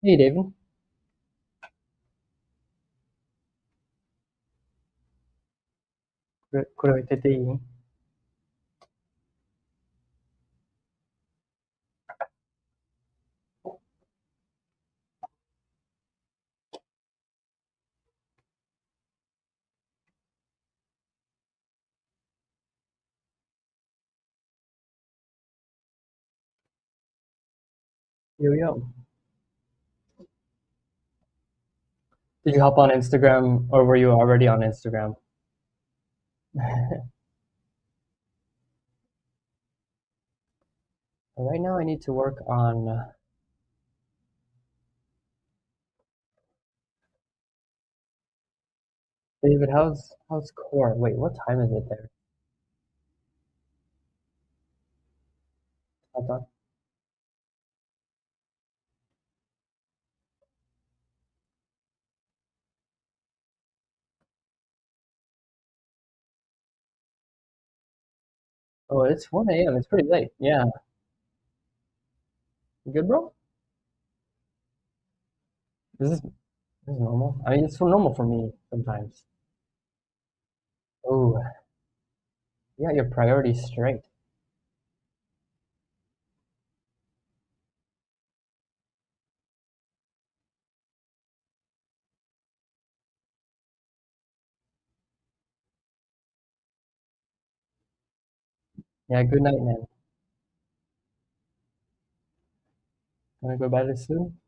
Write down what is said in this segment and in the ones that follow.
E aí, David? Aproveitei aí. Yo. Did you hop on Instagram or were you already on Instagram? Right now, I need to work on. David, how's core? Wait, what time is it there? Hold on. Oh, it's 1 a.m. It's pretty late. Yeah. You good, bro? This is normal. I mean, it's so normal for me sometimes. Oh, you got your priorities straight. Yeah. Good night, man. Gonna go to bed soon.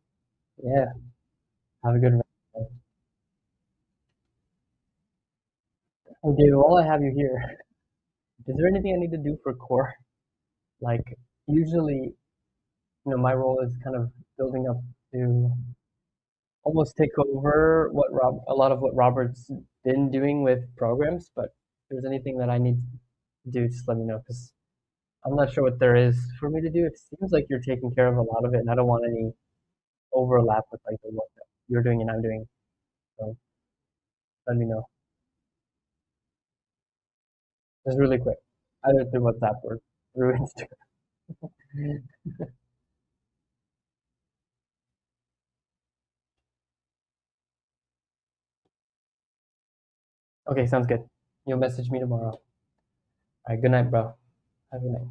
Yeah. Have a good rest. Oh, David, while I have you here, is there anything I need to do for core? Like, usually, my role is kind of building up to almost take over a lot of what Robert's been doing with programs. But if there's anything that I need to do, just let me know because I'm not sure what there is for me to do. It seems like you're taking care of a lot of it, and I don't want any overlap with like the work that you're doing and I'm doing. So let me know. Just really quick, either through WhatsApp or through Instagram. Okay, sounds good. You'll message me tomorrow. All right, good night, bro. Have a good night.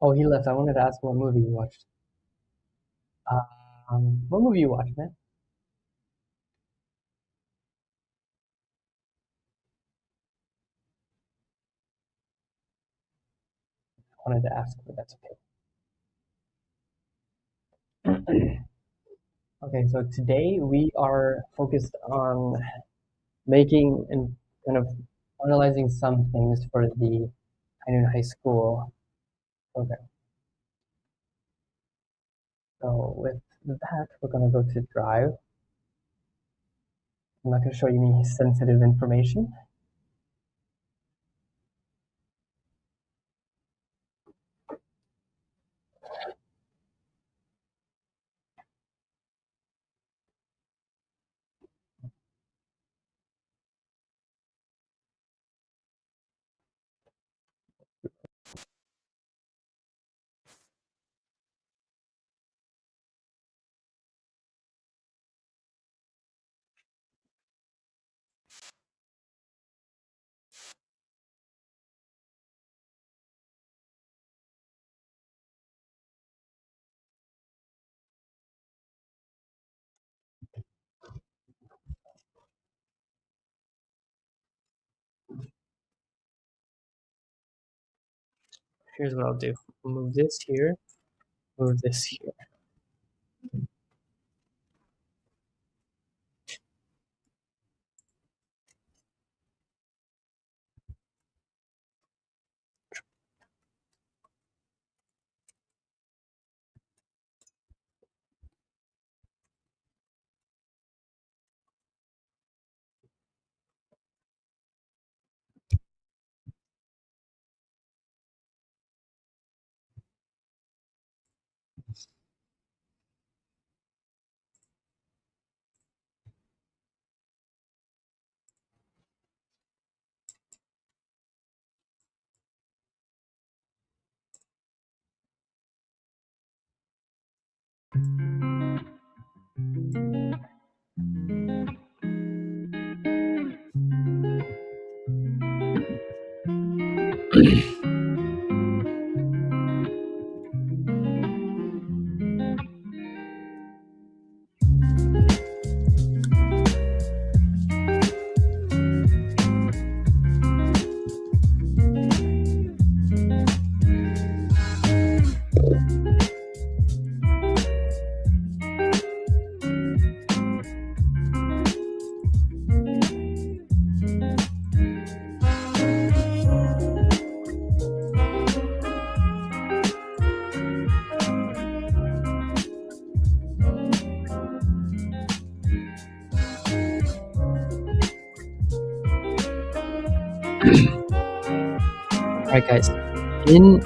Oh, he left. I wanted to ask what movie you watched. What movie you watched, man? I wanted to ask, but that's okay. Okay, so today we are focused on making and kind of analyzing some things for the High School program. So with that, we're gonna go to Drive. I'm not gonna show you any sensitive information. Here's what I'll do. Move this here, move this here. All right, guys. In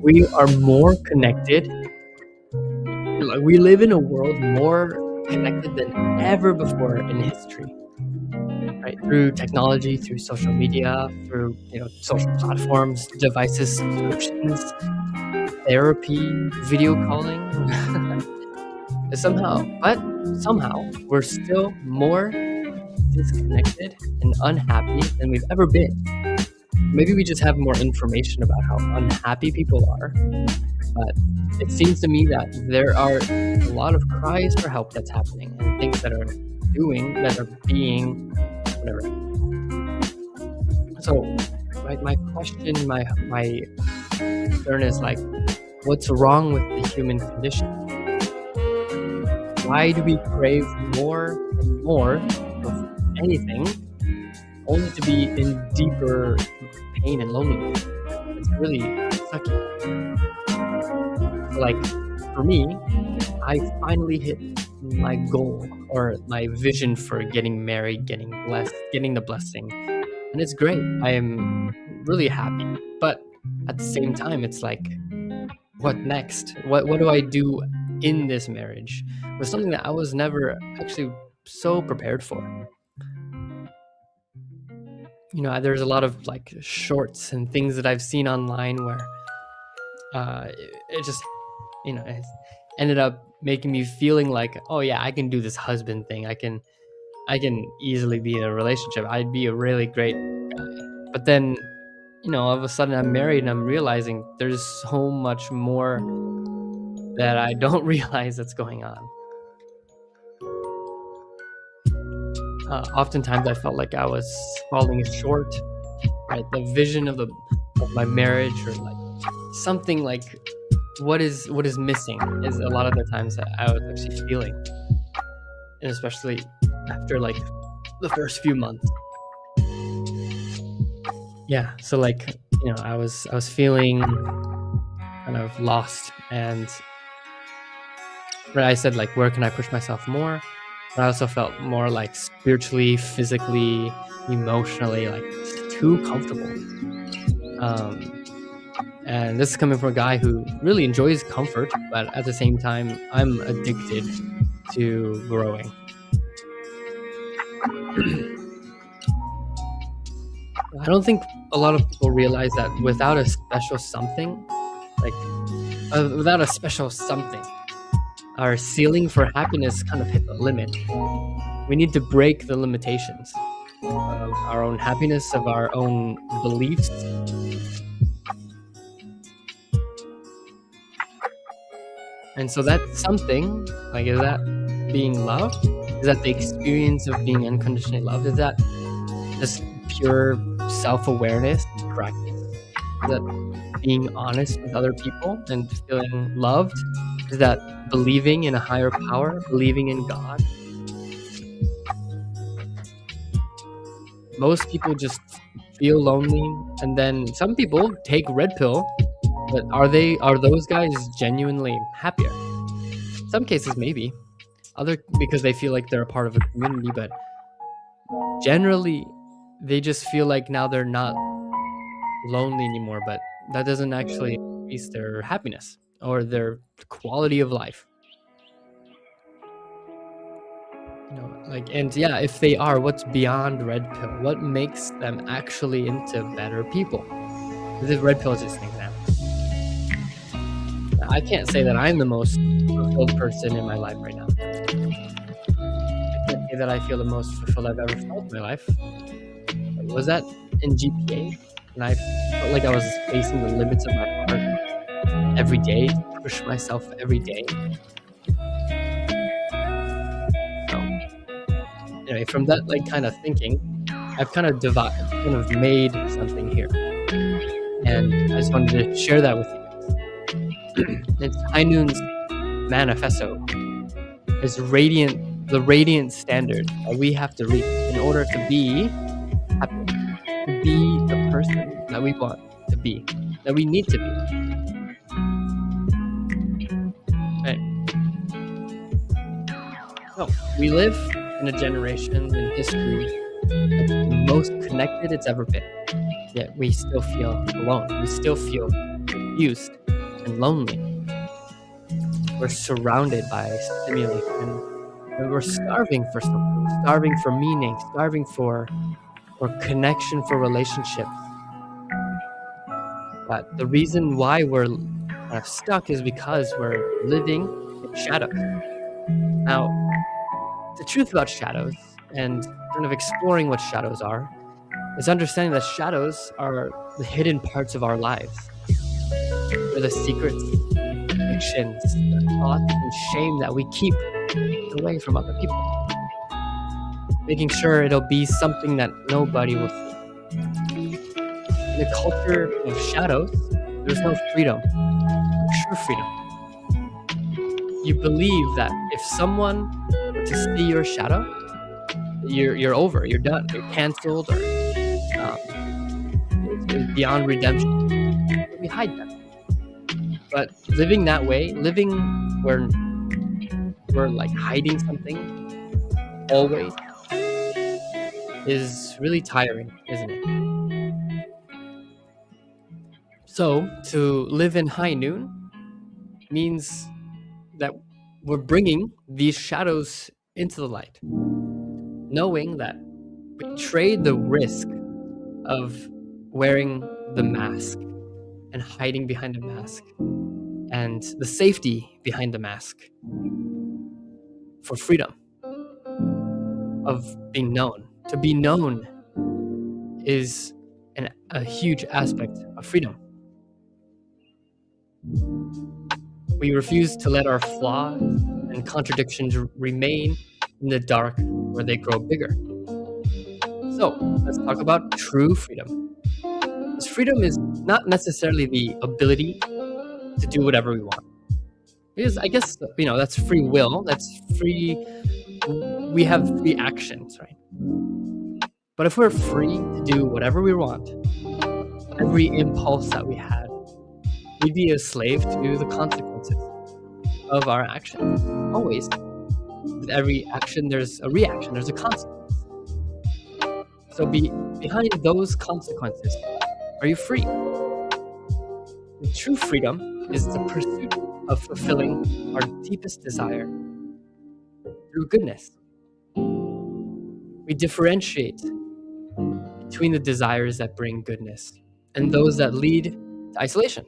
we are more connected. Like, we live in a world more connected than ever before in history, right? Through technology, through social media, through social platforms, devices, subscriptions, therapy, video calling. Somehow, we're still more disconnected and unhappy than we've ever been. Maybe we just have more information about how unhappy people are, but it seems to me that there are a lot of cries for help that's happening and things that are being, whatever. So, my question, my concern is like, what's wrong with the human condition? Why do we crave more and more of anything, only to be in deeper pain and loneliness? It's really sucky. Like, for me, I finally hit my goal or my vision for getting married, getting blessed, getting the blessing. And it's great. I am really happy. But at the same time, it's like, what next? What do I do in this marriage? It was something that I was never actually so prepared for. There's a lot of like shorts and things that I've seen online where it just it ended up making me feeling like, oh yeah, I can do this husband thing. I can easily be in a relationship. I'd be a really great guy. But then, all of a sudden I'm married and I'm realizing there's so much more that I don't realize that's going on. Oftentimes I felt like I was falling short, right? The vision of my marriage, or like something like what is missing is a lot of the times that I was actually feeling, and especially after like the first few months. Yeah, so like I was feeling kind of lost, and I said, like, where can I push myself more? But I also felt more like spiritually, physically, emotionally, like too comfortable. And this is coming from a guy who really enjoys comfort, but at the same time, I'm addicted to growing. I don't think a lot of people realize that without a special something, our ceiling for happiness kind of hit the limit. We need to break the limitations of our own happiness, of our own beliefs. And so that's something, like, is that being loved? Is that the experience of being unconditionally loved? Is that just pure self-awareness practice? Is that being honest with other people and feeling loved? Is that believing in a higher power, believing in God? Most people just feel lonely, and then some people take red pill, but are those guys genuinely happier? Some cases maybe, because they feel like they're a part of a community, but generally they just feel like now they're not lonely anymore, but that doesn't actually increase their happiness or their quality of life. And yeah, if they are, what's beyond red pill? What makes them actually into better people? This red pill is just an example. I can't say that I'm the most fulfilled person in my life right now. I can't say that I feel the most fulfilled I've ever felt in my life. Was that in GPA? And I felt like I was facing the limits of my heart every day, to push myself every day. So, anyway, from that kind of thinking, I've kind of made something here, and I just wanted to share that with you guys. It's High Noon's manifesto. It's the radiant standard that we have to reach in order to be happy, to be the person that we want to be, that we need to be. Right. So we live in a generation in history that's the most connected it's ever been. Yet we still feel alone. We still feel confused and lonely. We're surrounded by stimulation, and we're starving for something, starving for meaning, starving for connection, for relationships. But the reason why we're kind of stuck is because we're living in shadows. Now, the truth about shadows, and kind of exploring what shadows are, is understanding that shadows are the hidden parts of our lives. They're the secrets, addictions, the thoughts, and shame that we keep away from other people, making sure it'll be something that nobody will see. In a culture of shadows, there's no freedom, no true freedom. You believe that if someone were to see your shadow, you're over, you're done, you're canceled, or it's beyond redemption. We hide that. But living that way, living where we're like hiding something always, is really tiring, isn't it? So to live in High Noon means that we're bringing these shadows into the light, knowing that we trade the risk of wearing the mask and hiding behind a mask and the safety behind the mask for freedom of being known. To be known is a huge aspect of freedom. We refuse to let our flaws and contradictions remain in the dark where they grow bigger. So let's talk about true freedom. This freedom is not necessarily the ability to do whatever we want. Because I guess, that's free will, that's free, we have free actions, right? But if we're free to do whatever we want, every impulse that we had, we'd be a slave to the consequences of our actions. Always. With every action, there's a reaction, there's a consequence. So behind those consequences, are you free? The true freedom is the pursuit of fulfilling our deepest desire through goodness. We differentiate between the desires that bring goodness and those that lead to isolation.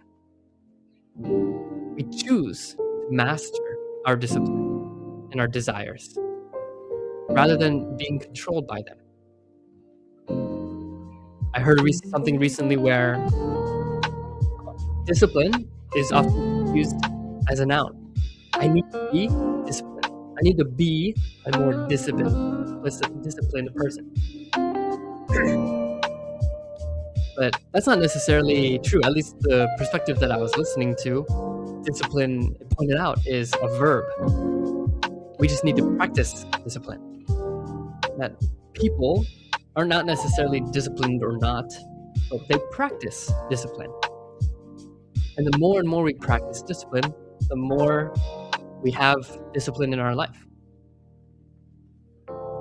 We choose to master our discipline and our desires rather than being controlled by them. I heard something recently where discipline is often used as a noun. I need to be disciplined. I need to be a more disciplined person. But that's not necessarily true. At least the perspective that I was listening to, discipline pointed out, is a verb. We just need to practice discipline. That people are not necessarily disciplined or not, but they practice discipline. And the more and more we practice discipline, the more we have discipline in our life.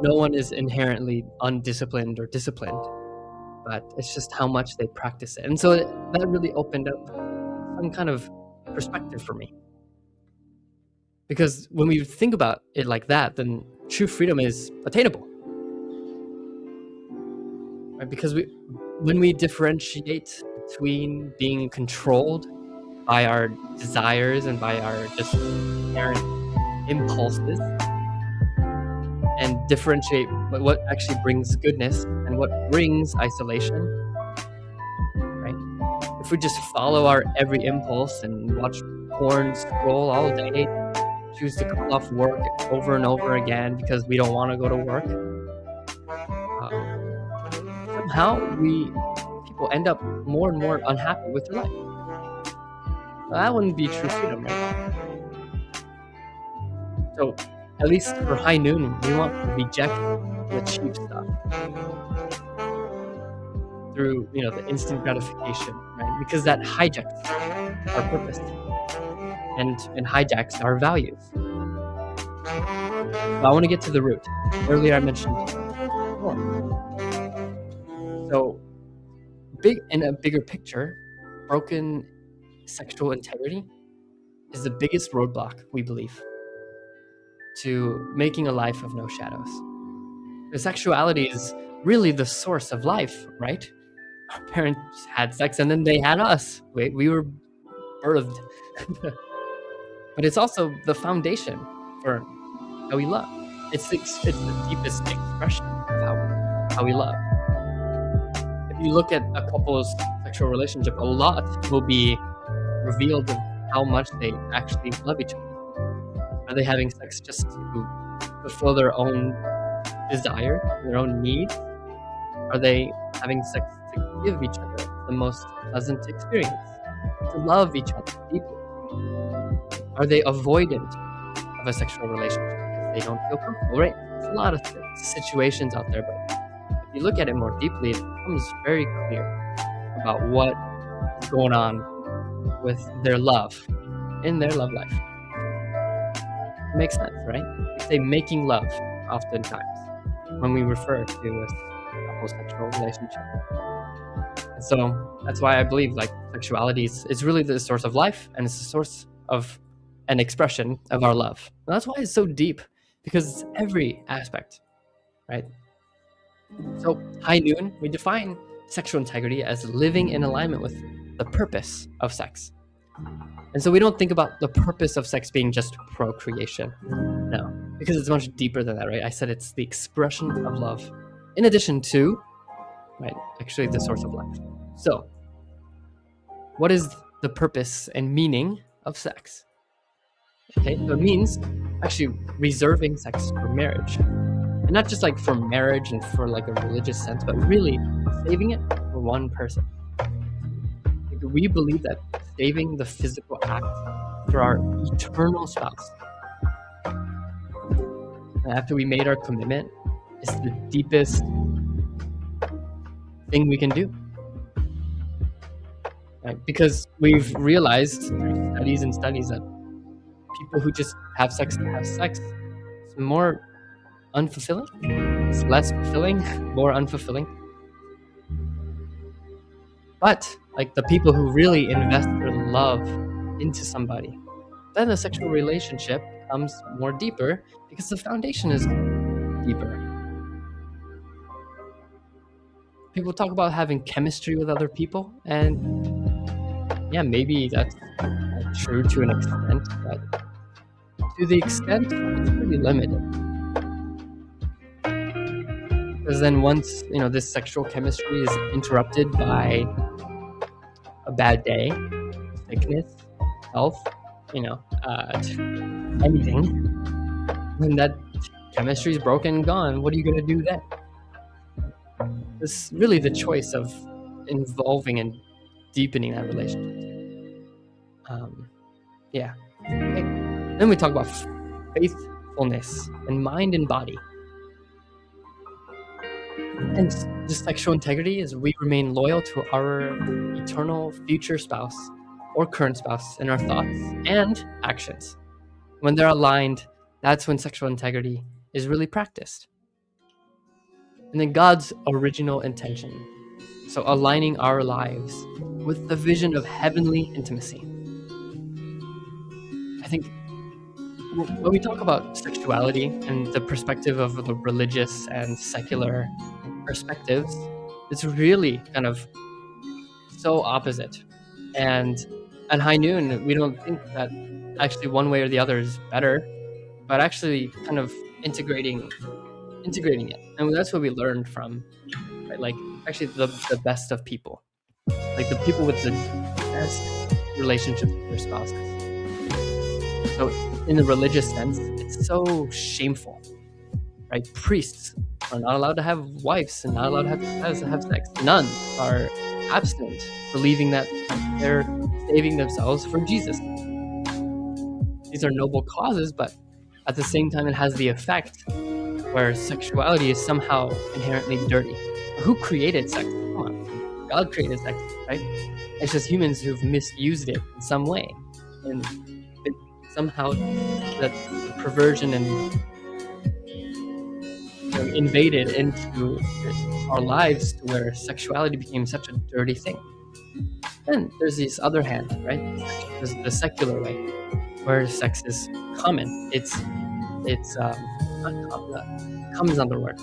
No one is inherently undisciplined or disciplined, but it's just how much they practice it. And so that really opened up some kind of perspective for me. Because when we think about it like that, then true freedom is attainable. Right? Because when we differentiate between being controlled by our desires and by our just inherent impulses, and differentiate what actually brings goodness and what brings isolation, right? If we just follow our every impulse and watch porn, scroll all day, choose to call off work over and over again because we don't want to go to work, somehow people end up more and more unhappy with their life. Now, that wouldn't be true freedom, right? So, at least for high noon, we want to reject the cheap stuff through, the instant gratification, right? Because that hijacks our purpose and hijacks our values. So I want to get to the root. Earlier I mentioned porn. So, in a bigger picture, broken sexual integrity is the biggest roadblock, we believe, to making a life of no shadows. The sexuality is really the source of life, right? Our parents had sex and then they had us. We were birthed. But it's also the foundation for how we love. It's the deepest expression of how we love. If you look at a couple's sexual relationship, a lot will be revealed of how much they actually love each other. Are they having sex just to fulfill their own desire, their own needs? Are they having sex to give each other the most pleasant experience, to love each other deeply? Are they avoidant of a sexual relationship because they don't feel comfortable, right? There's a lot of situations out there, but if you look at it more deeply, it becomes very clear about what is going on with their love, in their love life. It makes sense, right? We say making love oftentimes when we refer to a couple's sexual relationship. And so that's why I believe sexuality is really the source of life, and it's the source of an expression of our love. And that's why it's so deep, because it's every aspect, right? So high noon, we define sexual integrity as living in alignment with the purpose of sex. And so we don't think about the purpose of sex being just procreation. No, because it's much deeper than that, right? I said it's the expression of love, in addition to, right, actually the source of life. So, what is the purpose and meaning of sex? Okay, so it means actually reserving sex for marriage. And not just for marriage and for a religious sense, but really saving it for one person. We believe that saving the physical act for our eternal spouse, and after we made our commitment, is the deepest thing we can do. Right? Because we've realized through studies that people who just have sex to have sex, it's more unfulfilling, it's less fulfilling, more unfulfilling. But the people who really invest their love into somebody, then the sexual relationship becomes more deeper because the foundation is deeper. People talk about having chemistry with other people, and yeah, maybe that's true to an extent, but to the extent it's pretty limited. Because then once this sexual chemistry is interrupted by a bad day, sickness, health, anything, when that chemistry is broken and gone, what are you going to do then? It's really the choice of involving and deepening that relationship. Yeah. Okay. Then we talk about faithfulness and mind and body. And the sexual integrity is we remain loyal to our eternal future spouse or current spouse in our thoughts and actions. When they're aligned, that's when sexual integrity is really practiced. And then God's original intention, so aligning our lives with the vision of heavenly intimacy. I think when we talk about sexuality and the perspective of the religious and secular perspectives, it's really kind of so opposite. And at high noon, we don't think that actually one way or the other is better, but actually kind of integrating it. And that's what we learned from, right? Like actually the best of people, like the people with the best relationships with their spouses. So in the religious sense, it's so shameful, right? Priests are not allowed to have wives and not allowed to have sex. Nuns are abstinent, believing that they're saving themselves from Jesus. These are noble causes, but at the same time, it has the effect where sexuality is somehow inherently dirty. Who created sex? Come on, God created sex, right? It's just humans who've misused it in some way, and somehow that perversion and invaded into our lives to where sexuality became such a dirty thing. Then there's this other hand, right? There's the secular way, where sex is common. It's not common. Common is not the word.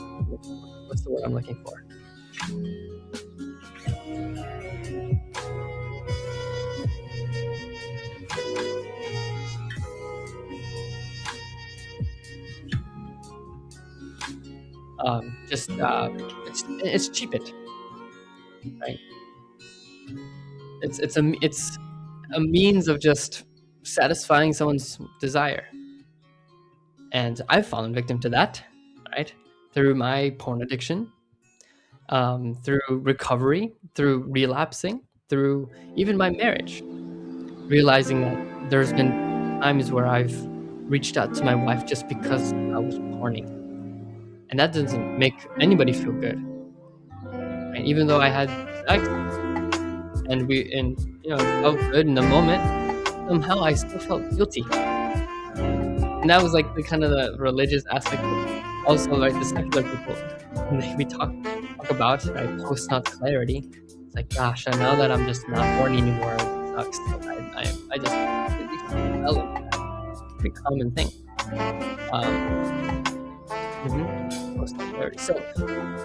What's the word I'm looking for? It's cheapened, right? It's a means of just satisfying someone's desire, and I've fallen victim to that, right? Through my porn addiction, through recovery, through relapsing, through even my marriage, realizing that there's been times where I've reached out to my wife just because I was horny, and that doesn't make anybody feel good. Right? Even though I had sex and it felt good in the moment, somehow I still felt guilty. And that was like the kind of the religious aspect, but also like the secular people. We talk about, right, post nut clarity. It's like, gosh, now that I'm just not horny anymore, it sucks. I just completely fell into that. Pretty common thing. Post nut clarity. So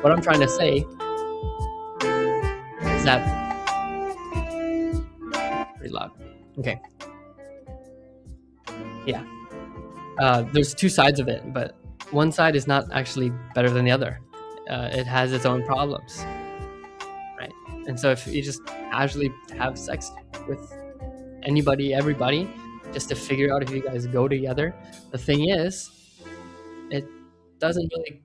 what I'm trying to say is that pretty loud. Okay. Yeah. There's two sides of it, but one side is not actually better than the other. It has its own problems, right? And so if you just casually have sex with anybody, everybody, just to figure out if you guys go together, the thing is, it doesn't really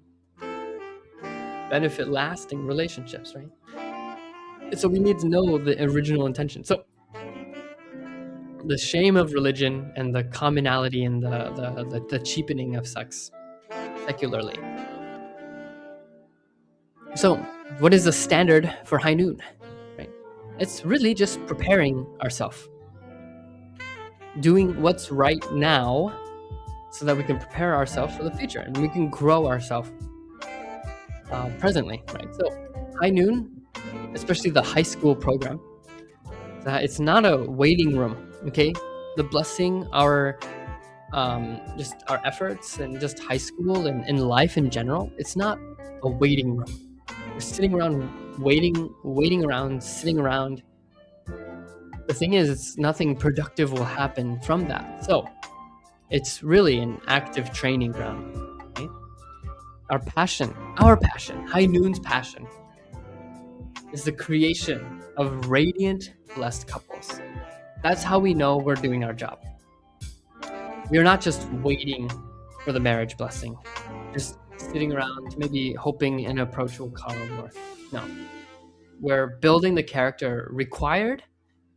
benefit lasting relationships, right? And so we need to know the original intention. So the shame of religion and the commonality and the cheapening of sex secularly. So what is the standard for high noon? Right? It's really just preparing ourselves, doing what's right now so that we can prepare ourselves for the future and we can grow ourselves presently, right? So high noon, especially the high school program, it's not a waiting room, okay? The blessing, just our efforts and just high school and in life in general, it's not a waiting room. We're sitting around waiting around, sitting around. The thing is, it's nothing productive will happen from that. So it's really an active training ground. Okay? Our passion, high noon's passion, is the creation of radiant, blessed couples. That's how we know we're doing our job. We are not just waiting for the marriage blessing, just sitting around, maybe hoping an approach will come, or no. We're building the character required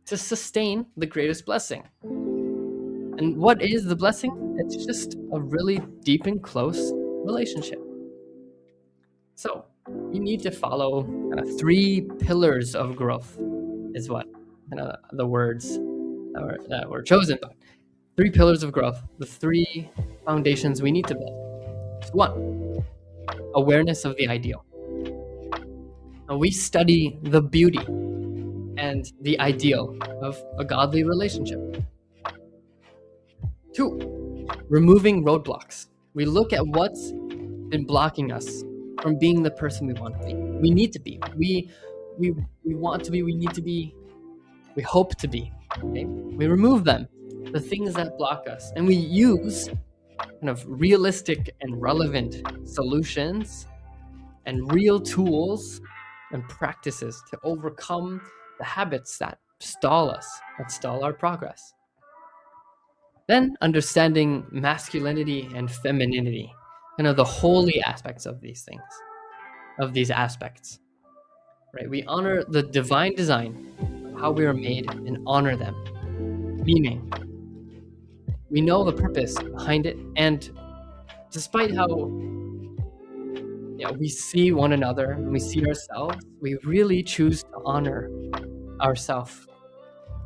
to sustain the greatest blessing. And what is the blessing? It's just a really deep and close relationship. So you need to follow kind of 3 pillars of growth, is what kind of the words that were chosen. But 3 pillars of growth, the 3 foundations we need to build. So 1, awareness of the ideal. Now we study the beauty and the ideal of a godly relationship. 2, removing roadblocks. We look at what's been blocking us from being the person we want to be. We need to be. We want to be. We need to be. We hope to be. Okay? We remove them, the things that block us, and we use kind of realistic and relevant solutions and real tools and practices to overcome the habits that stall us, that stall our progress. Then understanding masculinity and femininity, kind of the holy aspects of these things, of these aspects. Right? We honor the divine design of how we are made and honor them. Meaning, we know the purpose behind it, and despite how we see one another and we see ourselves, we really choose to honor ourselves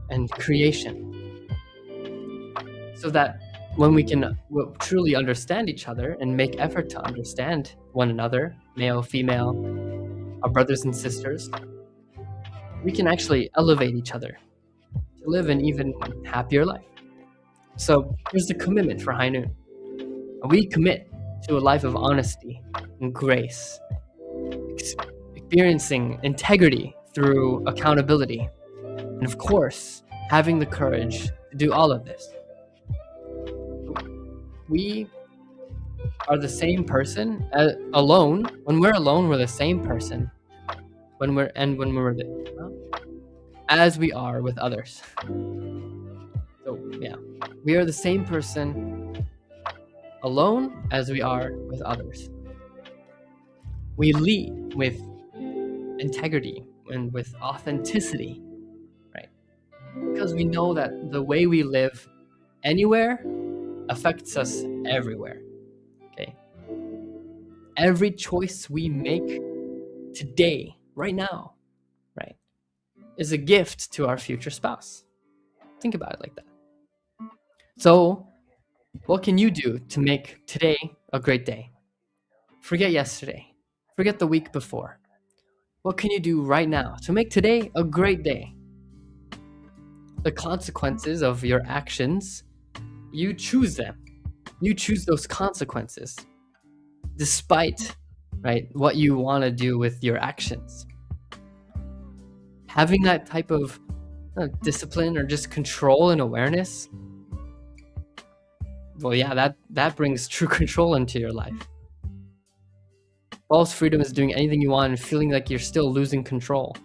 and creation, so that when we can truly understand each other and make effort to understand one another, male, female, our brothers and sisters, we can actually elevate each other to live an even happier life. So here's the commitment for High Noon. We commit to a life of honesty and grace, experiencing integrity through accountability, and of course, having the courage to do all of this. We are the same person alone. When we're alone, we're the same person. When we're as we are with others. So yeah, we are the same person alone as we are with others. We lead with integrity and with authenticity, right? Because we know that the way we live anywhere affects us everywhere. Okay. Every choice we make today, right now, right, is a gift to our future spouse. Think about it like that. So, what can you do to make today a great day? Forget yesterday. Forget the week before. What can you do right now to make today a great day? The consequences of your actions, you choose them. You choose those consequences, despite, right, what you want to do with your actions. Having that type of discipline or just control and awareness, well, yeah, that brings true control into your life. False freedom is doing anything you want and feeling like you're still losing control.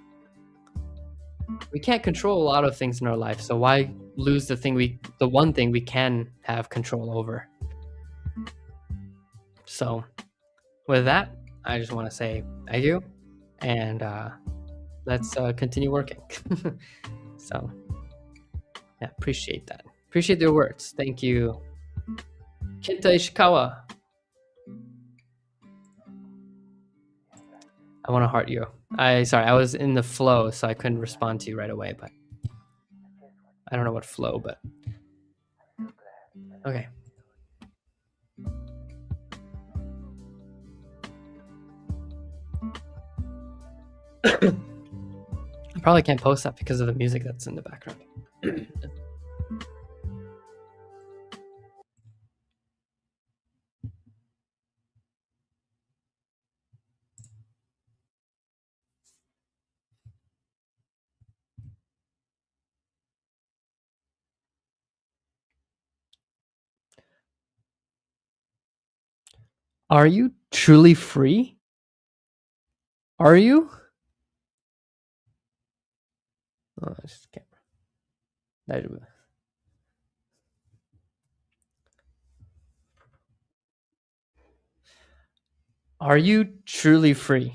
We can't control a lot of things in our life, so why lose the one thing we can have control over? So, with that, I just want to say thank you, and let's continue working. So, yeah, appreciate that. Appreciate your words. Thank you, Kenta Ishikawa. I want to heart you. I was in the flow, so I couldn't respond to you right away, but I don't know what flow, but okay. I probably can't post that because of the music that's in the background. Are you truly free? Are you? Oh, it's just camera. Are you truly free?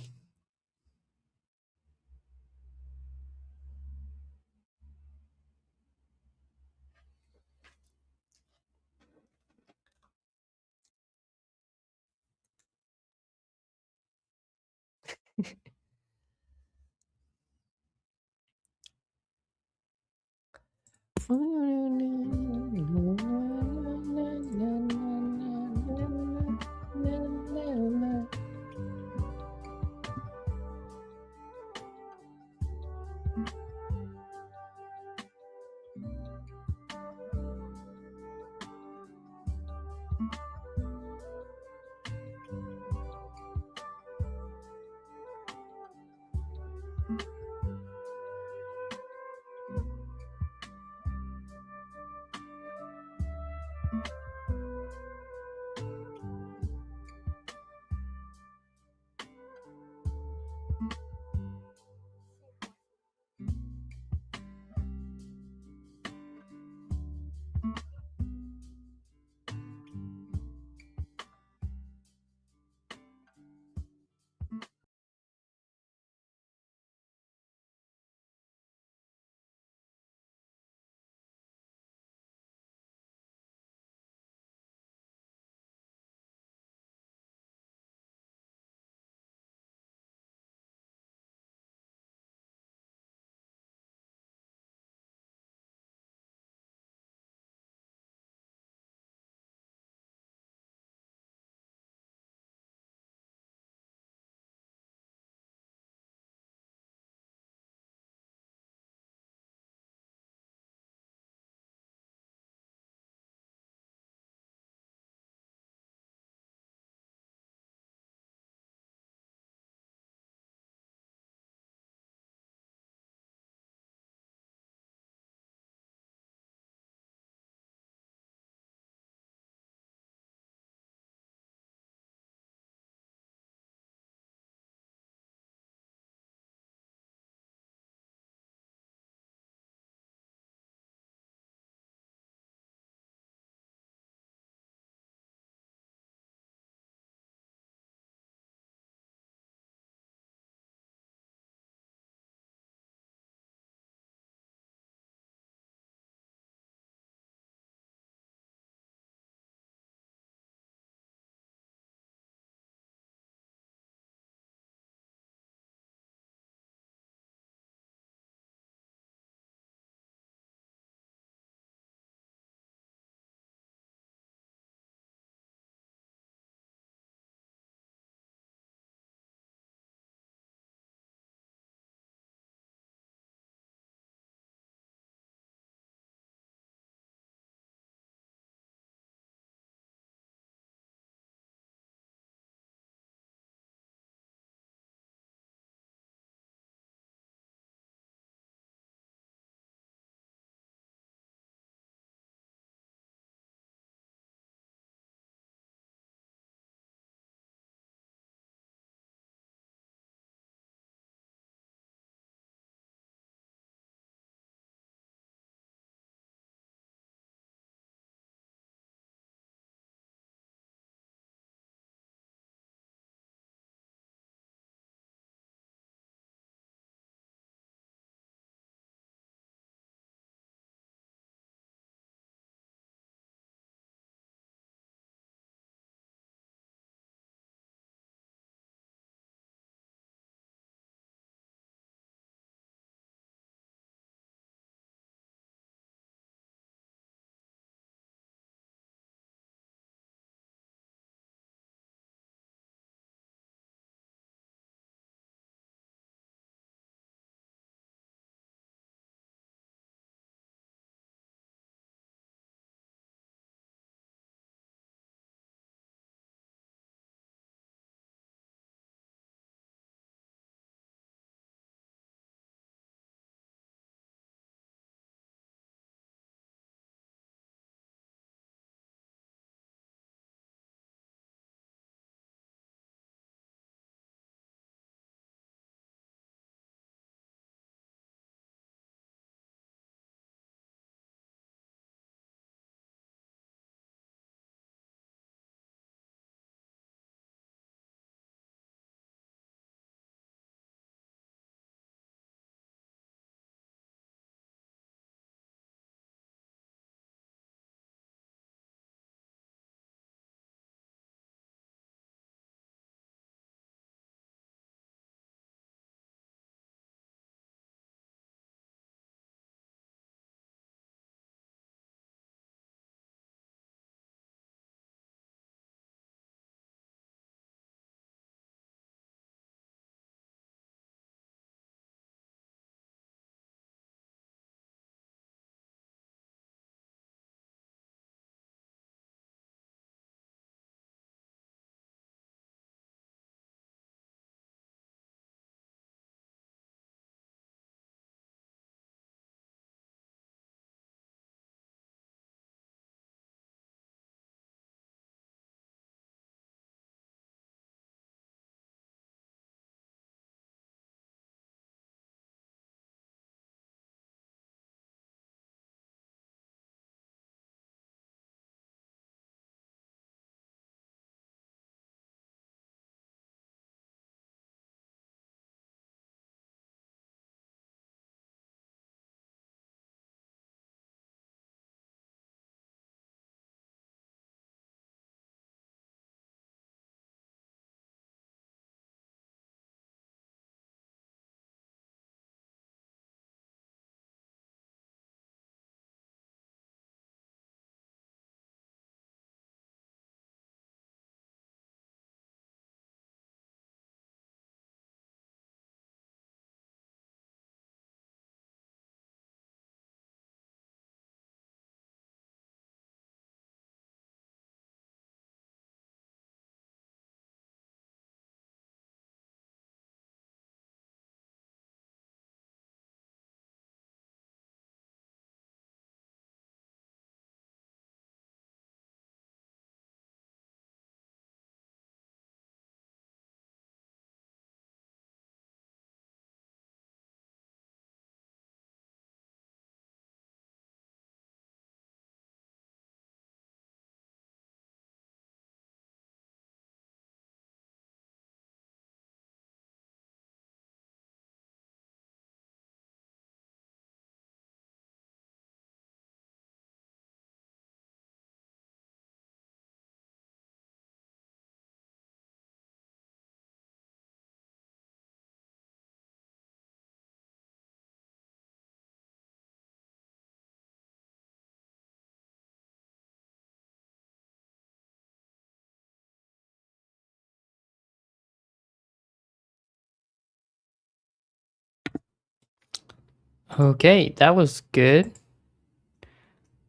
Okay, that was good. Let's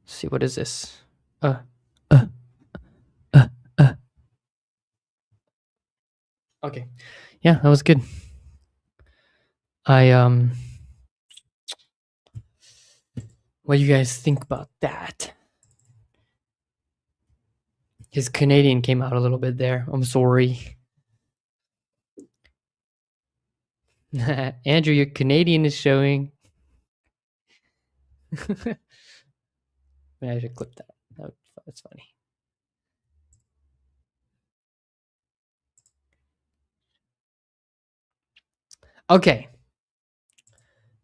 see, what is this? Uh, uh, uh, uh. Okay, yeah, that was good. I what do you guys think about that? His Canadian came out a little bit there. I'm sorry. Andrew, your Canadian is showing. Maybe I should clip that. That's funny. Okay.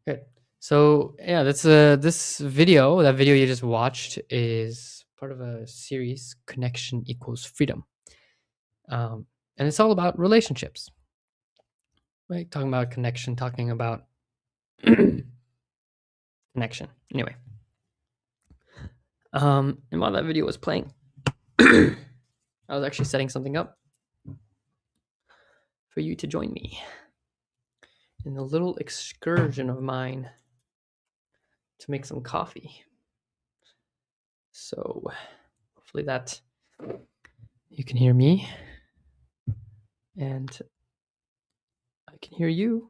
Good. So yeah, that's this video. That video you just watched is part of a series, Connection Equals Freedom, and it's all about relationships. Right? Talking about connection, talking about connection. Anyway, and while that video was playing, I was actually setting something up for you to join me in a little excursion of mine to make some coffee. So hopefully that you can hear me and I can hear you.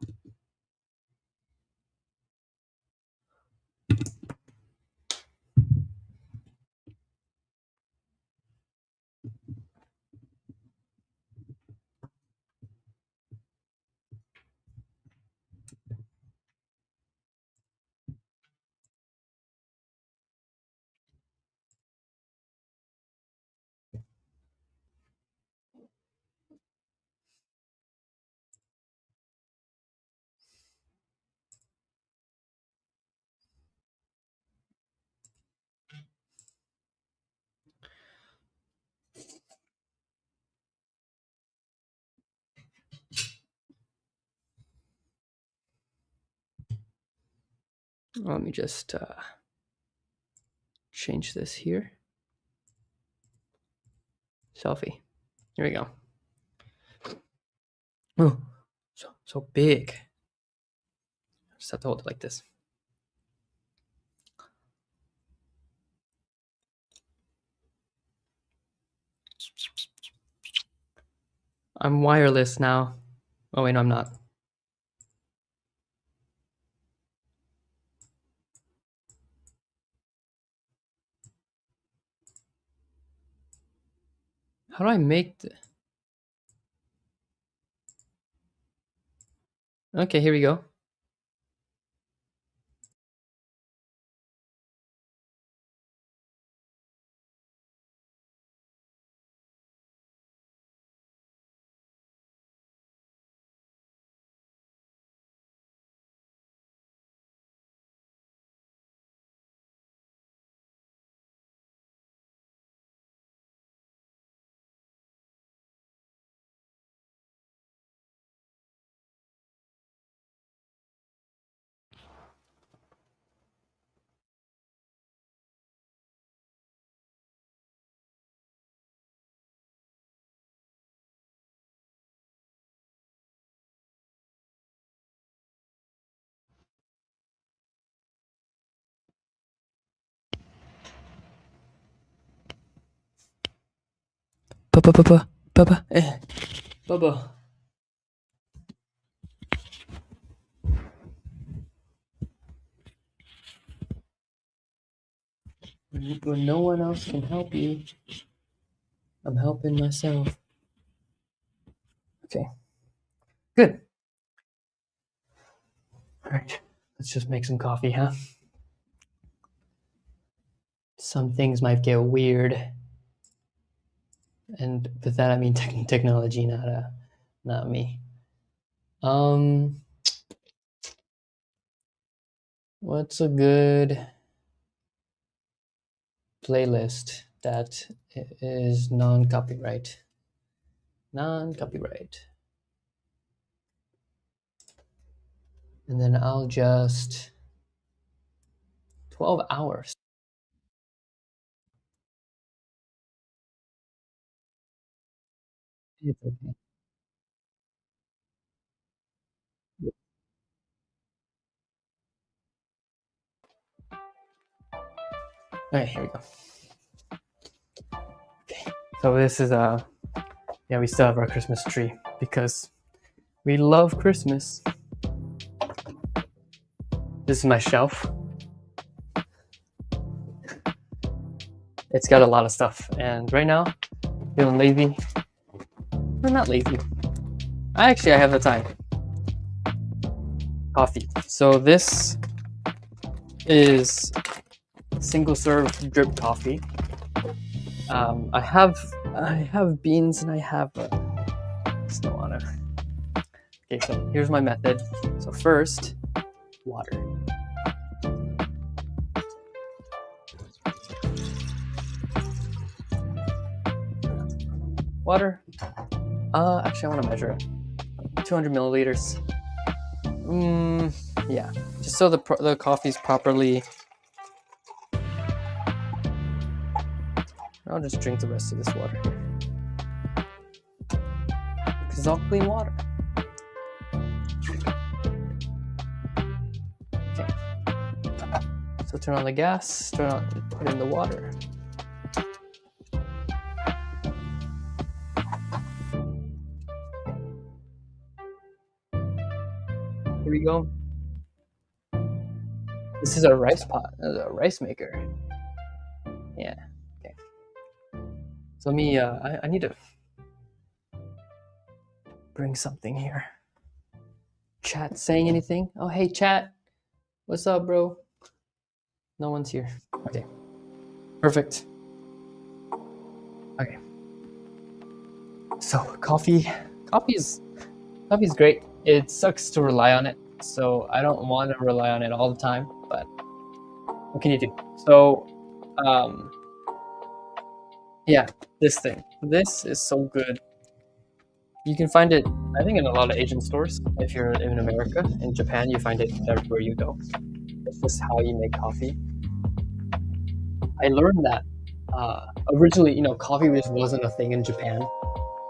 Let me just change this here. Selfie. Here we go. Oh, so big. Just have to hold it like this. I'm wireless now. Oh wait, no, I'm not. How do I make the... Okay, here we go. Bubba. When no one else can help you, I'm helping myself. Okay. Good. All right. Let's just make some coffee, huh? Some things might get weird, and with that I mean technology, not me. What's a good playlist that is non-copyright? Non-copyright. And then I'll just 12 hours. It's okay. Okay, here we go. Okay, so this is yeah, we still have our Christmas tree because we love Christmas. This is my shelf. It's got a lot of stuff, and right now, feeling lazy. Or not lazy. I have the time. Coffee. So this is single serve drip coffee. I have beans and I have snow on it. Okay, so here's my method. So first, water. Water. Actually, I want to measure it. 200 milliliters. Yeah, just so the coffee's properly. I'll just drink the rest of this water because it's all clean water. Okay. So turn on the gas. Put in the water. Here we go. This is a rice pot, a rice maker. Yeah. Okay. So let me. I need to bring something here. Chat saying anything? Oh, hey, chat. What's up, bro? No one's here. Okay. Perfect. Okay. So coffee is great. It sucks to rely on it, so I don't want to rely on it all the time, but what can you do? So yeah, this thing. This is so good. You can find it, I think, in a lot of Asian stores. If you're in America, in Japan, you find it everywhere you go. It's just how you make coffee. I learned that originally, coffee just wasn't a thing in Japan.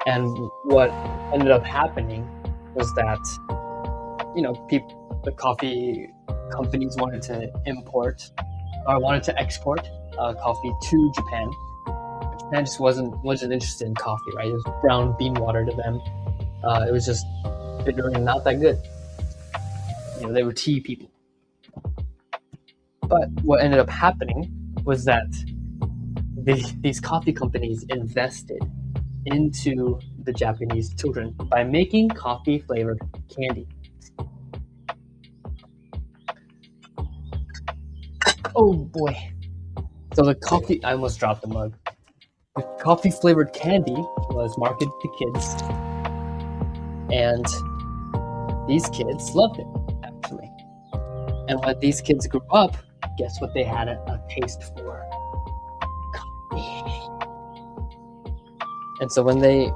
And what ended up happening was that, the coffee companies wanted to export coffee to Japan. Japan just wasn't interested in coffee, right? It was brown bean water to them. It was just bitter and not that good. They were tea people. But what ended up happening was that these coffee companies invested into the Japanese children by making coffee flavored candy. Oh boy. So I almost dropped the mug. The coffee flavored candy was marketed to kids, and these kids loved it, actually. And when these kids grew up, guess what they had a taste for? Coffee. And so when they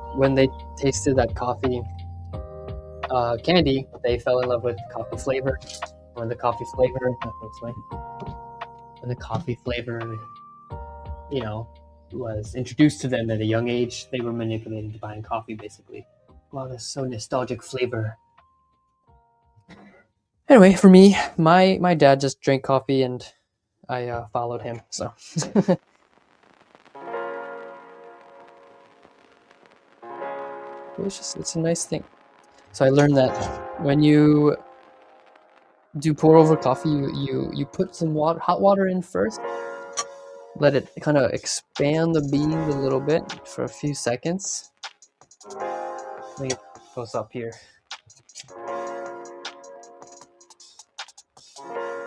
tasted that coffee candy, they fell in love with coffee flavor. When the coffee flavor, was introduced to them at a young age, they were manipulated to buying coffee, basically. Wow, that's so nostalgic flavor. Anyway, for me, my dad just drank coffee and I followed him, so. It's a nice thing. So I learned that when you do pour over coffee, you put some hot water in first, let it kind of expand the beans a little bit for a few seconds. Let me get close up here.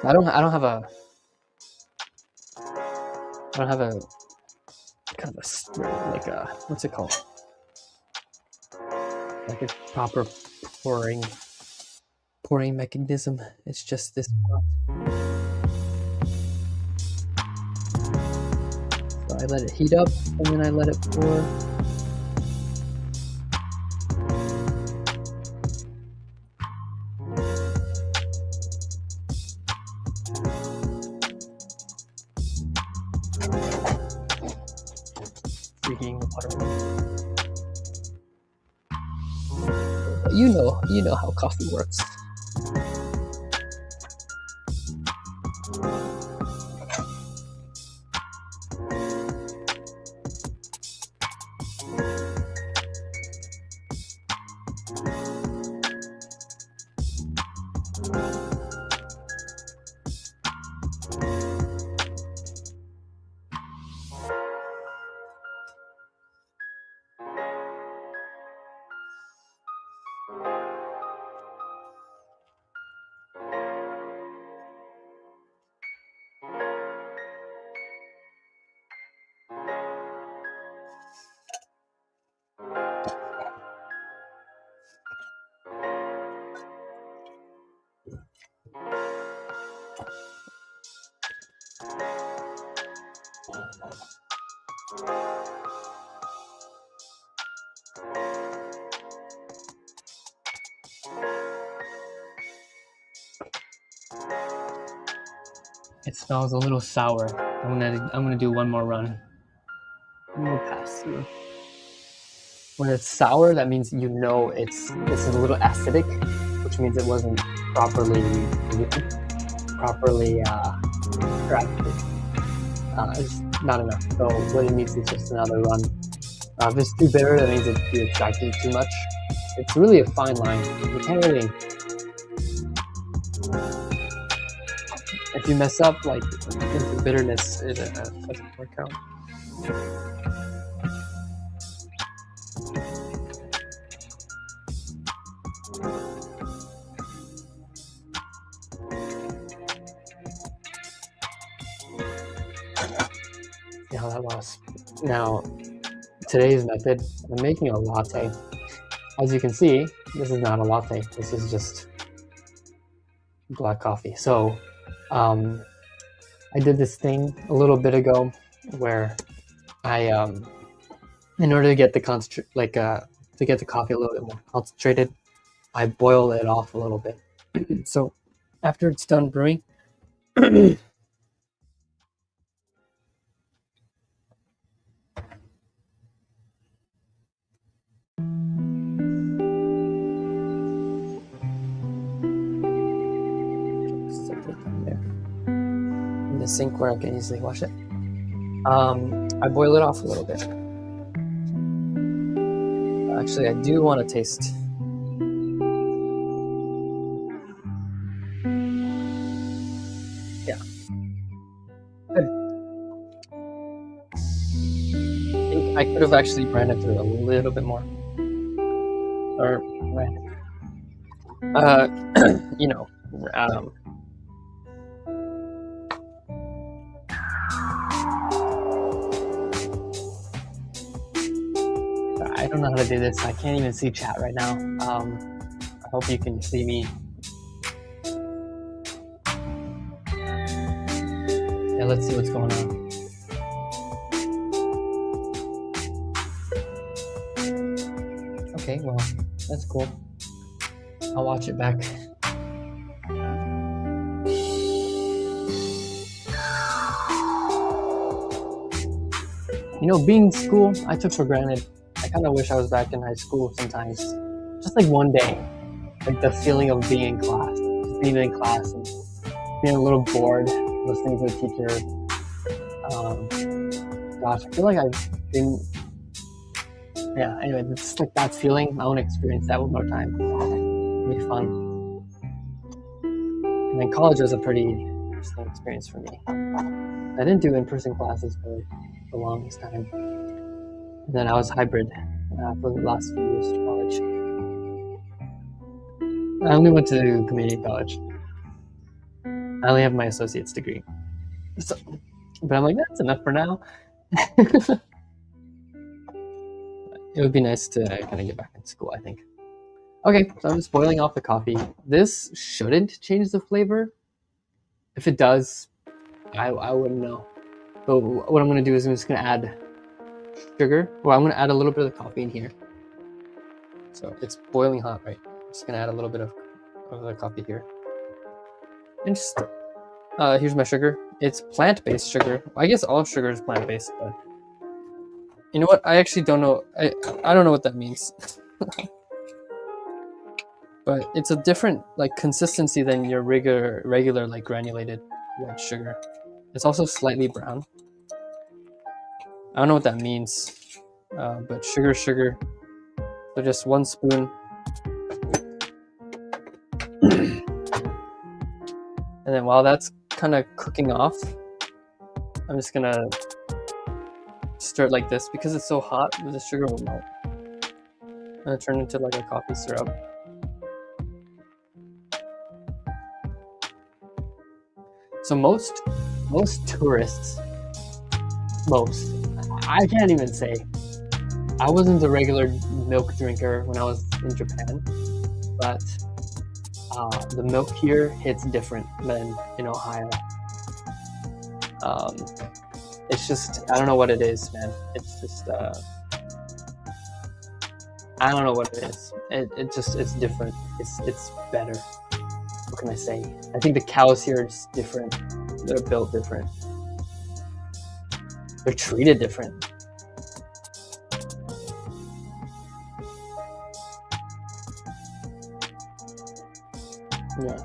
I don't have a kind of a what's it called? Like a proper pouring mechanism. It's just this pot. So I let it heat up and then I let it pour. Freaking water. You know how coffee works. It smells a little sour. I'm gonna do one more run. I'm gonna pass through. When it's sour, that means this is a little acidic, which means it wasn't properly extracted. It's not enough. So what it needs is just another run. If it's too bitter, that means you extracted too much. It's really a fine line. You can't really. If you mess up, like into bitterness, it doesn't work out. See how that was. Now, today's method, I'm making a latte. As you can see, this is not a latte. This is just black coffee. So, I did this thing a little bit ago where I, in order to get the to get the coffee a little bit more concentrated, I boil it off a little bit. So, after it's done brewing, in the sink where I can easily wash it. I boil it off a little bit. Actually, I do want to taste. Yeah. Good. I think I could have actually ran it through a little bit more. Or you know, I don't know how to do this. I can't even see chat right now. I hope you can see me. Yeah, let's see what's going on. Okay, well, that's cool. I'll watch it back. You know, being in school, I took for granted. I kind of wish I was back in high school sometimes. Just like one day. Like the feeling of being in class. Just being in class and being a little bored, listening to the teacher. Gosh, I feel like I've been... Yeah, anyway, it's like that feeling. I want to experience that one more time. It'll be fun. And then college was a pretty interesting experience for me. I didn't do in-person classes for the longest time. And then I was hybrid for the last few years of college. I only went to community college. I only have my associate's degree. So, but I'm like, that's enough for now. It would be nice to kind of get back in school, I think. Okay, so I'm just boiling off the coffee. This shouldn't change the flavor. If it does, I wouldn't know. But what I'm going to do is I'm just going to add sugar. Well, I'm going to add a little bit of coffee in here. So it's boiling hot, right? I'm just going to add a little bit of the coffee here. And just, here's my sugar. It's plant-based sugar. I guess all sugar is plant-based, but you know what? I actually don't know. I don't know what that means. But it's a different like consistency than your regular like granulated white sugar. It's also slightly brown. I don't know what that means, but sugar. So just 1 spoon. And then while that's kind of cooking off, I'm just gonna stir it like this. Because it's so hot, the sugar will melt. And it'll turn into like a coffee syrup. So most tourists, I can't even say. I wasn't a regular milk drinker when I was in Japan, but the milk here hits different than in Ohio. It's just, I don't know what it is, man. It's just, I don't know what it is. It's different. It's better. What can I say? I think the cows here are just different. They're built different. They're treated different. Yeah.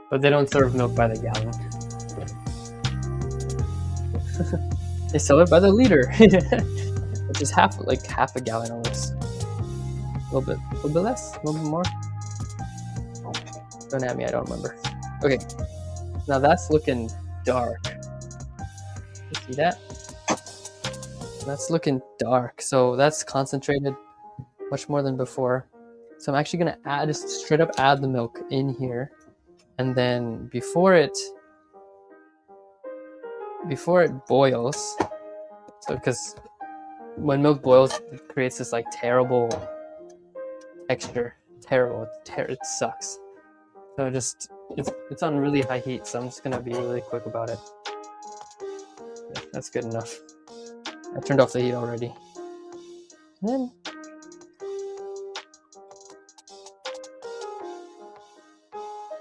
But they don't serve milk by the gallon. They sell it by the liter, which is half a gallon almost. A little bit less, a little bit more. Don't at me, I don't remember. Okay, now that's looking dark. You see that? That's looking dark. So that's concentrated much more than before. So I'm actually gonna just straight up add the milk in here, and then before it boils. So because when milk boils, it creates this like terrible texture. Terrible. It sucks. So it's on really high heat. So I'm just gonna be really quick about it. Yeah, that's good enough. I turned off the heat already. And then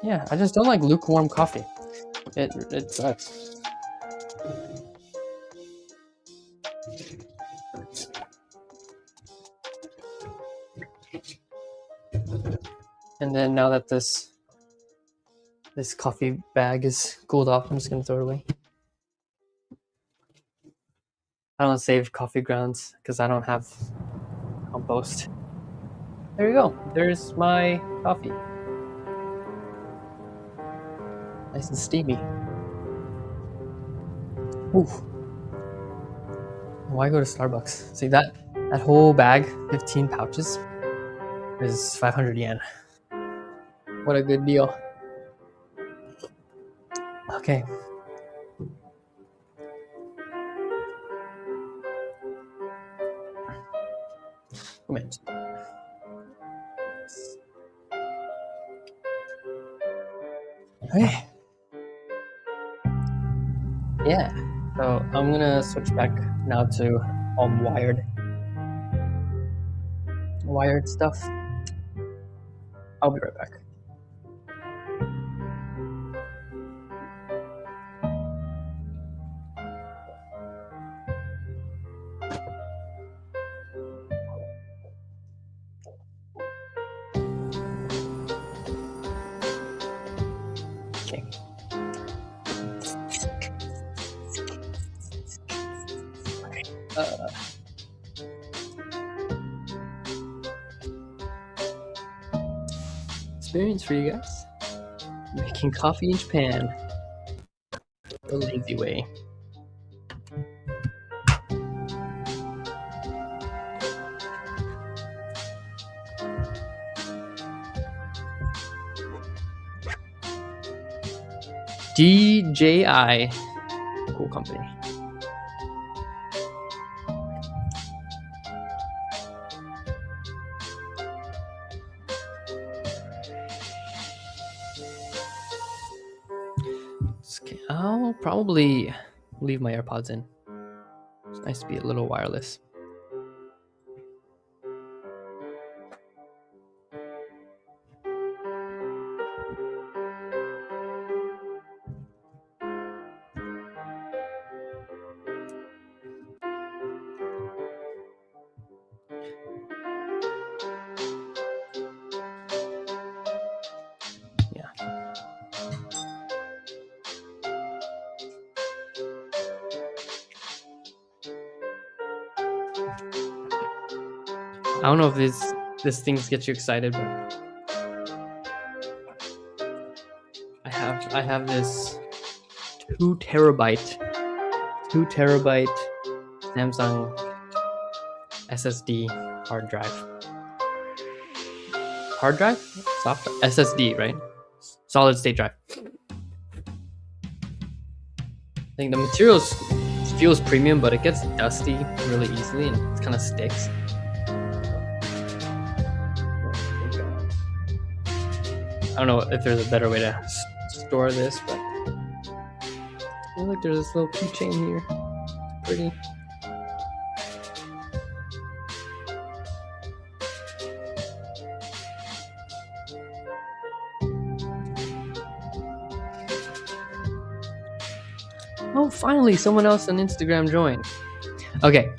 yeah, I just don't like lukewarm coffee. It sucks. And then now that this coffee bag is cooled off, I'm just gonna throw it away. I don't save coffee grounds because I don't have compost. There you go. There's my coffee. Nice and steamy. Ooh. Why go to Starbucks? See that whole bag, 15 pouches, is 500 yen. What a good deal. Okay. Moment. Okay. Yeah. So I'm gonna switch back now to wired stuff. I'll be right back. Okay. Experience for you guys. Making coffee in Japan. The lazy way. DJI. Cool company. Okay, I'll probably leave my AirPods in. It's nice to be a little wireless. Yeah. I don't know if this things get you excited, but I have this 2 terabyte Samsung SSD hard drive. Hard drive? Soft drive? SSD, right? Solid state drive. I think the material's feels premium, but it gets dusty really easily and it kind of sticks. I don't know if there's a better way to store this, but I feel like there's this little keychain here. It's pretty. Oh, finally, someone else on Instagram joined. Okay,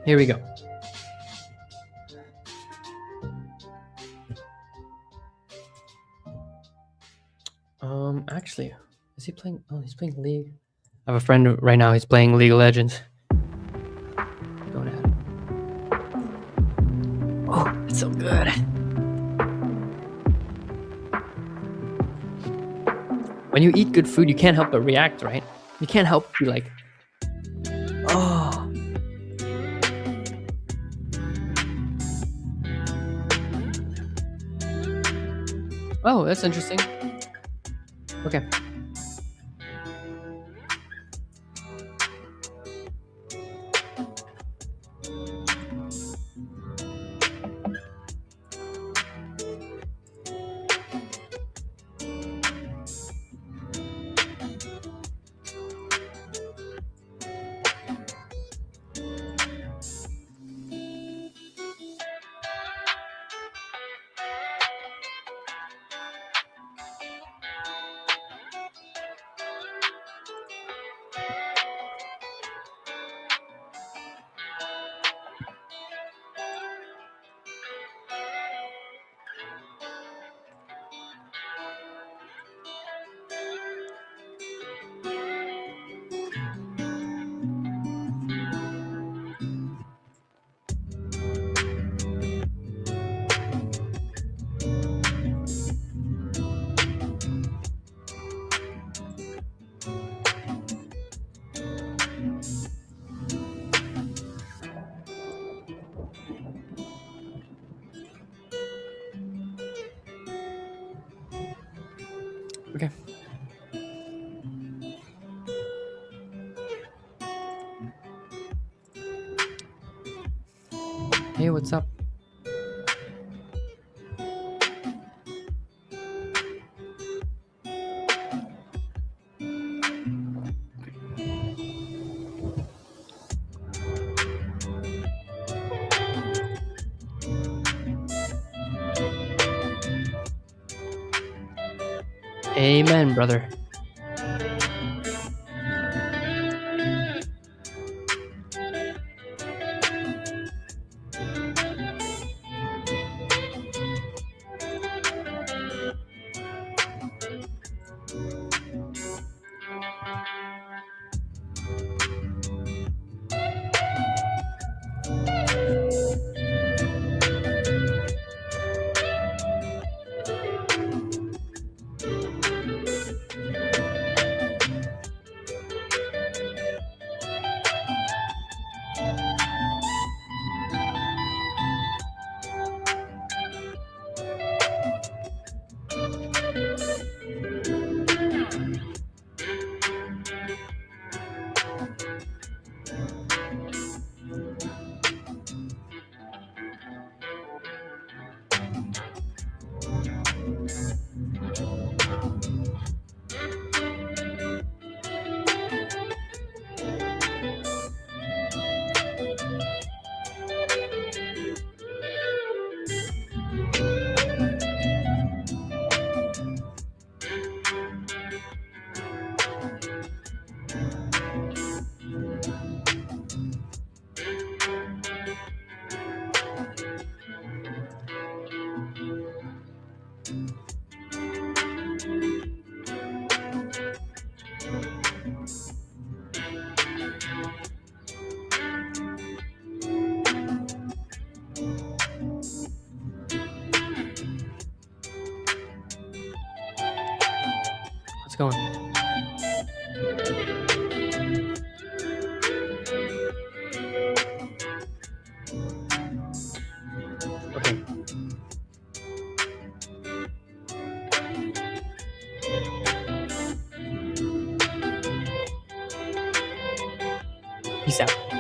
here we go. Actually, is he playing? Oh, he's playing League. I have a friend right now. He's playing League of Legends. Going at it. Oh, it's so good. When you eat good food, you can't help but react, right? You can't help but be like, oh. Oh, that's interesting. Okay. Okay. Hey, what's up? Amen, brother. What's going on? Okay. Peace out.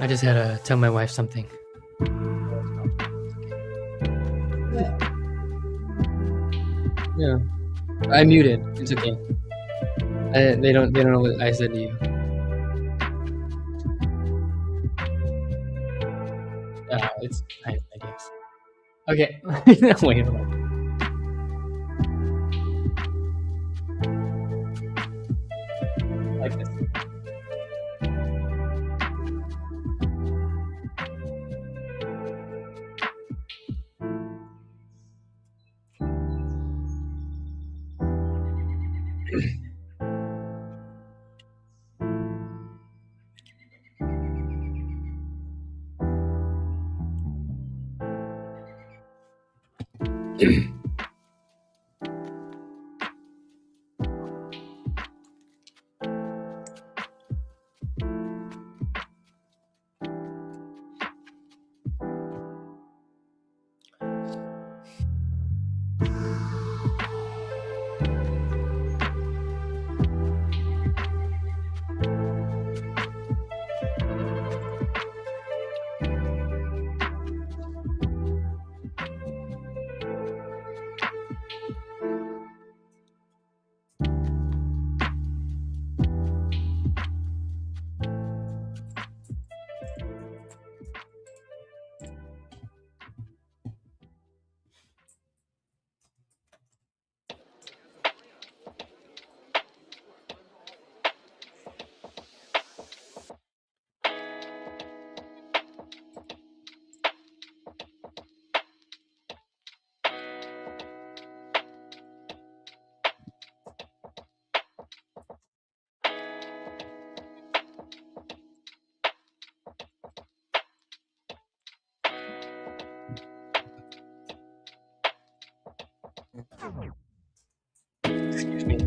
I just had to tell my wife something. Yeah, I muted. It's okay. They don't know what I said to you. It's fine, I guess. Okay. Wait. Hold on. Like this. Excuse me.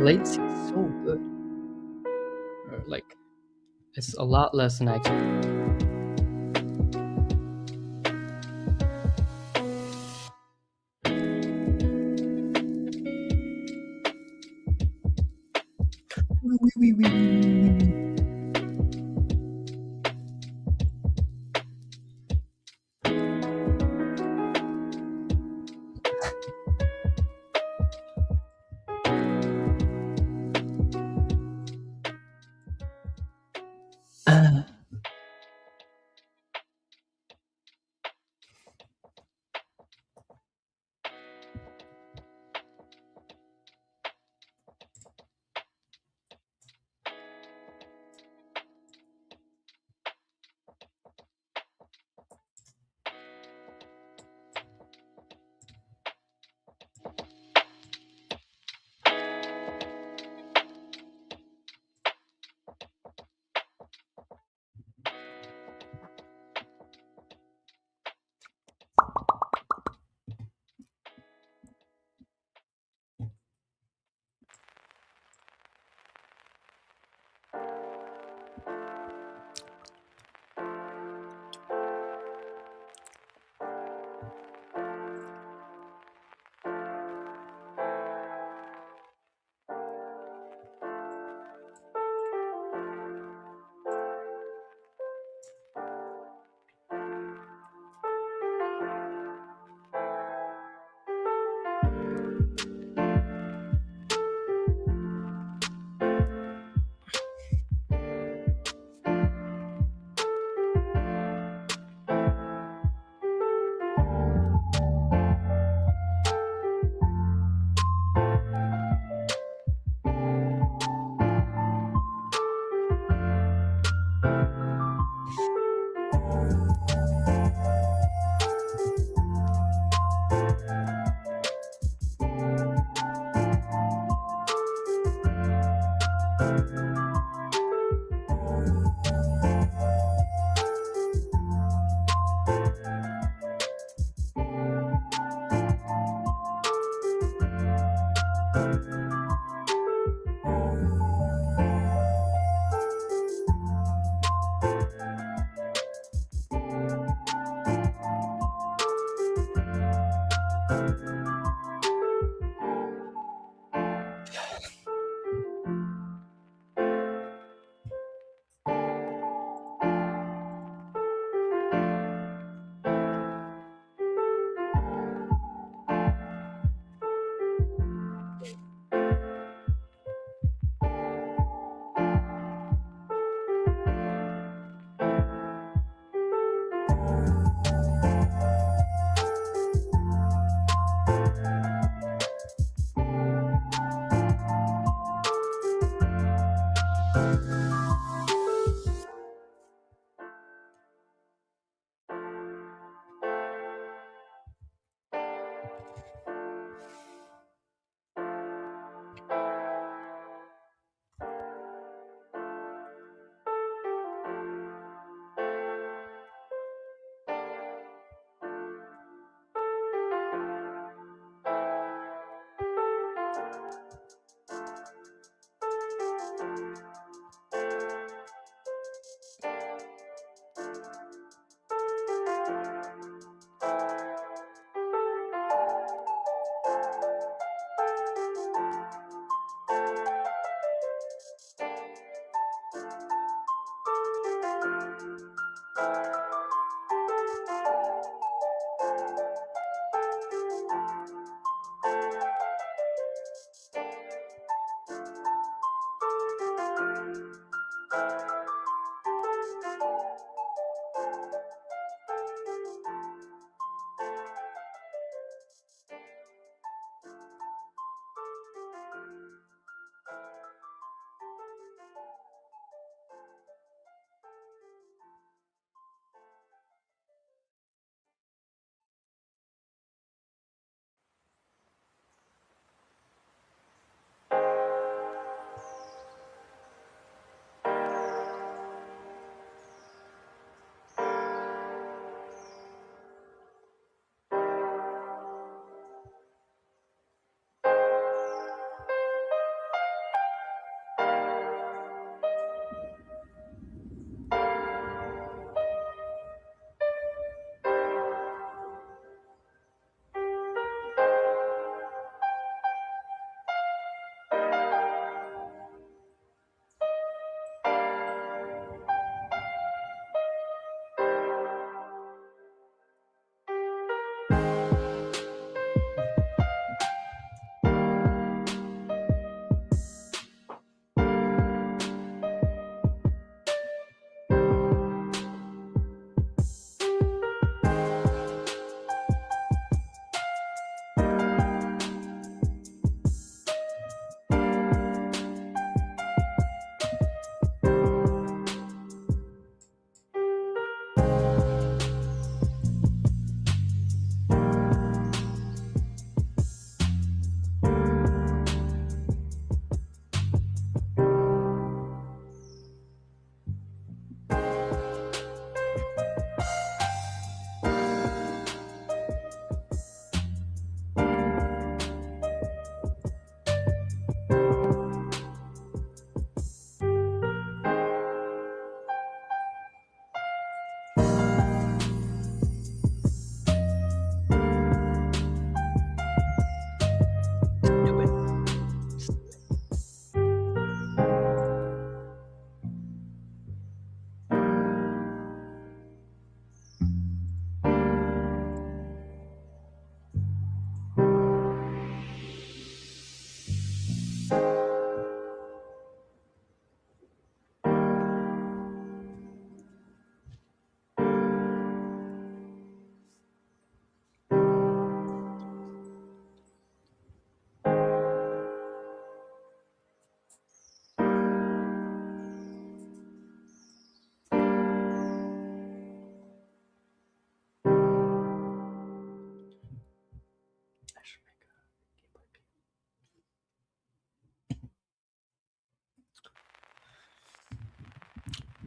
Latency is so good. Or, like, it's a lot less than I expected.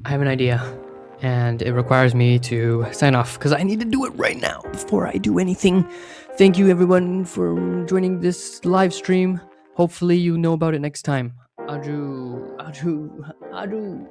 I have an idea, and it requires me to sign off because I need to do it right now before I do anything. Thank you, everyone, for joining this live stream. Hopefully, you know about it next time. Aju, aju, aju.